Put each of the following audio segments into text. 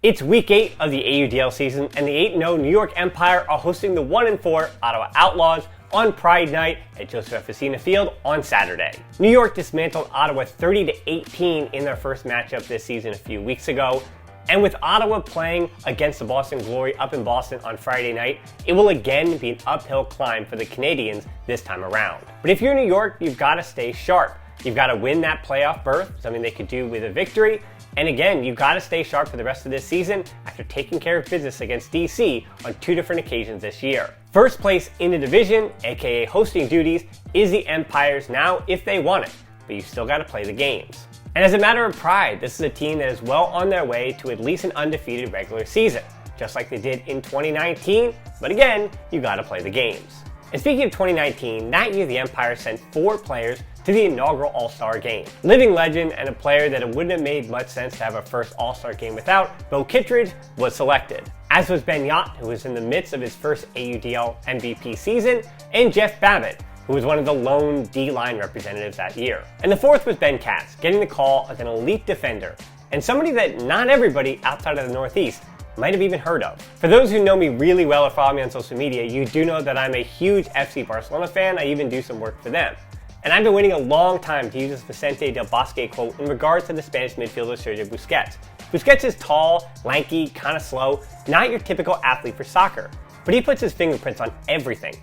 It's week 8 of the AUDL season, and the 8-0 New York Empire are hosting the 1-4 Ottawa Outlaws on Pride Night at Joseph Facina Field on Saturday. New York dismantled Ottawa 30-18 in their first matchup this season a few weeks ago, and with Ottawa playing against the Boston Glory up in Boston on Friday night, it will again be an uphill climb for the Canadians this time around. But if you're New York, you've got to stay sharp. You've got to win that playoff berth, something they could do with a victory. And again, you've got to stay sharp for the rest of this season after taking care of business against DC on 2 different occasions this year. First place in the division, aka hosting duties, is the Empire's now if they want it, but you still got to play the games. And as a matter of pride, this is a team that is well on their way to at least an undefeated regular season, just like they did in 2019, but again, you got to play the games. And speaking of 2019, that year the Empire sent 4 players to the inaugural All-Star game. Living legend and a player that it wouldn't have made much sense to have a first All-Star game without, Bo Kittredge was selected. As was Ben Yot, who was in the midst of his first AUDL MVP season, and Jeff Babbitt, who was one of the lone D-line representatives that year. And the fourth was Ben Katz, getting the call as an elite defender, and somebody that not everybody outside of the Northeast might have even heard of. For those who know me really well or follow me on social media, you do know that I'm a huge FC Barcelona fan. I even do some work for them. And I've been waiting a long time to use this Vicente Del Bosque quote in regards to the Spanish midfielder Sergio Busquets. Busquets is tall, lanky, kind of slow, not your typical athlete for soccer, but he puts his fingerprints on everything.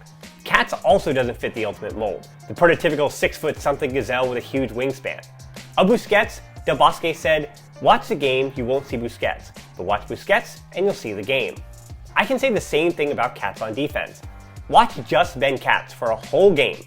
Katz also doesn't fit the ultimate mold, the prototypical 6-foot-something gazelle with a huge wingspan. Of Busquets, Del Bosque said, "Watch the game, you won't see Busquets, but watch Busquets and you'll see the game." I can say the same thing about Katz on defense. Watch just Ben Katz for a whole game.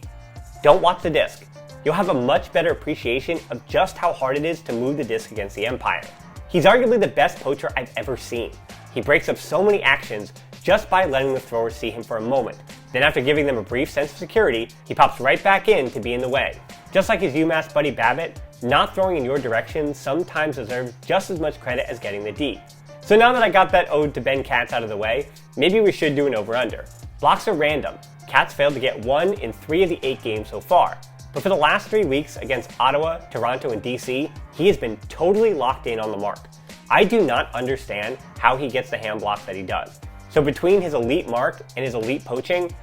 Don't watch the disc. You'll have a much better appreciation of just how hard it is to move the disc against the Empire. He's arguably the best poacher I've ever seen. He breaks up so many actions just by letting the throwers see him for a moment. Then after giving them a brief sense of security, he pops right back in to be in the way. Just like his UMass buddy Babbitt, not throwing in your direction sometimes deserves just as much credit as getting the D. So now that I got that ode to Ben Katz out of the way, maybe we should do an over-under. Blocks are random. Katz failed to get 1 in 3 of the 8 games so far. But for the last 3 weeks against Ottawa, Toronto, and DC, he has been totally locked in on the mark. I do not understand how he gets the hand blocks that he does. So between his elite mark and his elite poaching,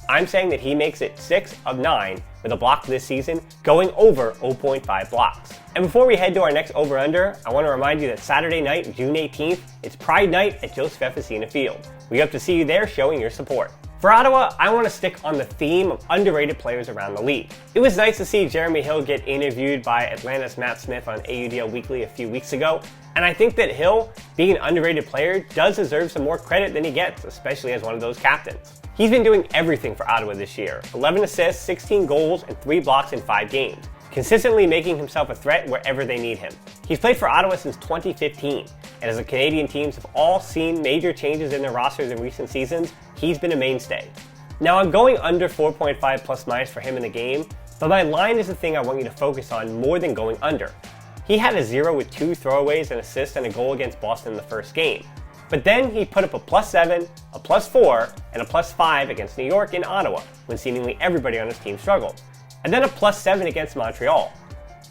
I'm saying that he makes it 6 of 9 with a block this season, going over 0.5 blocks. And before we head to our next over-under, I want to remind you that Saturday night, June 18th, it's Pride Night at Joseph Facina Field. We hope to see you there showing your support. For Ottawa, I want to stick on the theme of underrated players around the league. It was nice to see Jeremy Hill get interviewed by Atlanta's Matt Smith on AUDL Weekly a few weeks ago, and I think that Hill, being an underrated player, does deserve some more credit than he gets, especially as one of those captains. He's been doing everything for Ottawa this year, 11 assists, 16 goals, and 3 blocks in 5 games, consistently making himself a threat wherever they need him. He's played for Ottawa since 2015, and as the Canadian teams have all seen major changes in their rosters in recent seasons, he's been a mainstay. Now I'm going under 4.5 plus minus for him in the game, but my line is the thing I want you to focus on more than going under. He had a 0 with 2 throwaways, an assist, and a goal against Boston in the first game. But then he put up a +7, a +4, and a +5 against New York and Ottawa, when seemingly everybody on his team struggled. And then a +7 against Montreal.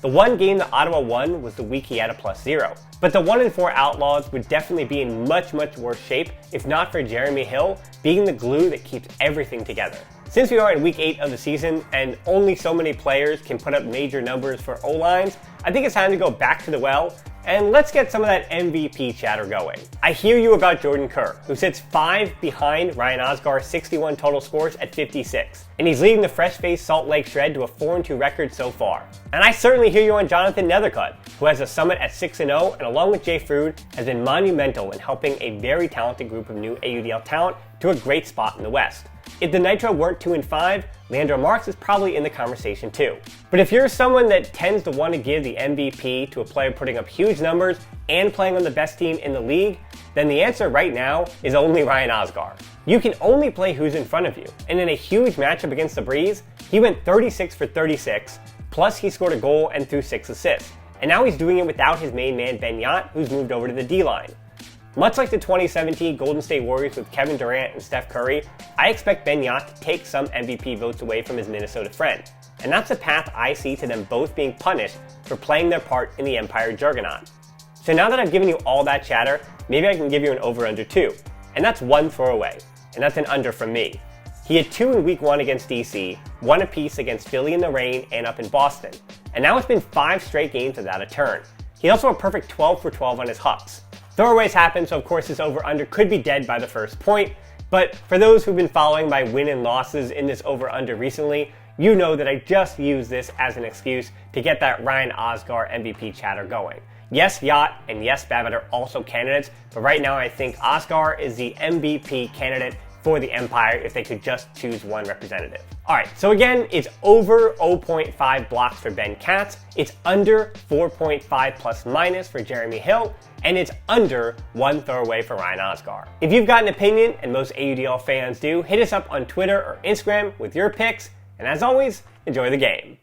The one game that Ottawa won was the week he had a +0. But the 1-4 Outlaws would definitely be in much worse shape if not for Jeremy Hill being the glue that keeps everything together. Since we are in week 8 of the season and only so many players can put up major numbers for O-lines, I think it's time to go back to the well and let's get some of that MVP chatter going. I hear you about Jordan Kerr, who sits 5 behind Ryan Osgar's 61 total scores at 56, and he's leading the fresh-faced Salt Lake Shred to a 4-2 record so far. And I certainly hear you on Jonathan Nethercutt, who has a summit at 6-0 and along with Jay Frood has been monumental in helping a very talented group of new AUDL talent to a great spot in the West. If the Nitro weren't 2-5, Leandro Marks is probably in the conversation too. But if you're someone that tends to want to give the MVP to a player putting up huge numbers and playing on the best team in the league, then the answer right now is only Ryan Osgar. You can only play who's in front of you, and in a huge matchup against the Breeze, he went 36 for 36, plus he scored a goal and threw 6 assists. And now he's doing it without his main man Ben Yot, who's moved over to the D-line. Much like the 2017 Golden State Warriors with Kevin Durant and Steph Curry, I expect Ben Yot to take some MVP votes away from his Minnesota friend. And that's a path I see to them both being punished for playing their part in the Empire juggernaut. So now that I've given you all that chatter, maybe I can give you an over-under too. And that's 1 throwaway. And that's an under from me. He had 2 in week 1 against DC, 1 apiece against Philly in the rain and up in Boston. And now it's been 5 straight games without a turn. He also a perfect 12 for 12 on his hucks. Throwaways happen, so of course his over-under could be dead by the first point. But for those who've been following my win and losses in this over-under recently, you know that I just use this as an excuse to get that Ryan Osgar MVP chatter going. Yes, Yacht and yes, Babbitt are also candidates, but right now I think Osgar is the MVP candidate for the Empire if they could just choose one representative. Alright, so again, it's over 0.5 blocks for Ben Katz, it's under 4.5 plus minus for Jeremy Hill, and it's under 1 throwaway for Ryan Osgar. If you've got an opinion, and most AUDL fans do, hit us up on Twitter or Instagram with your picks, and as always, enjoy the game.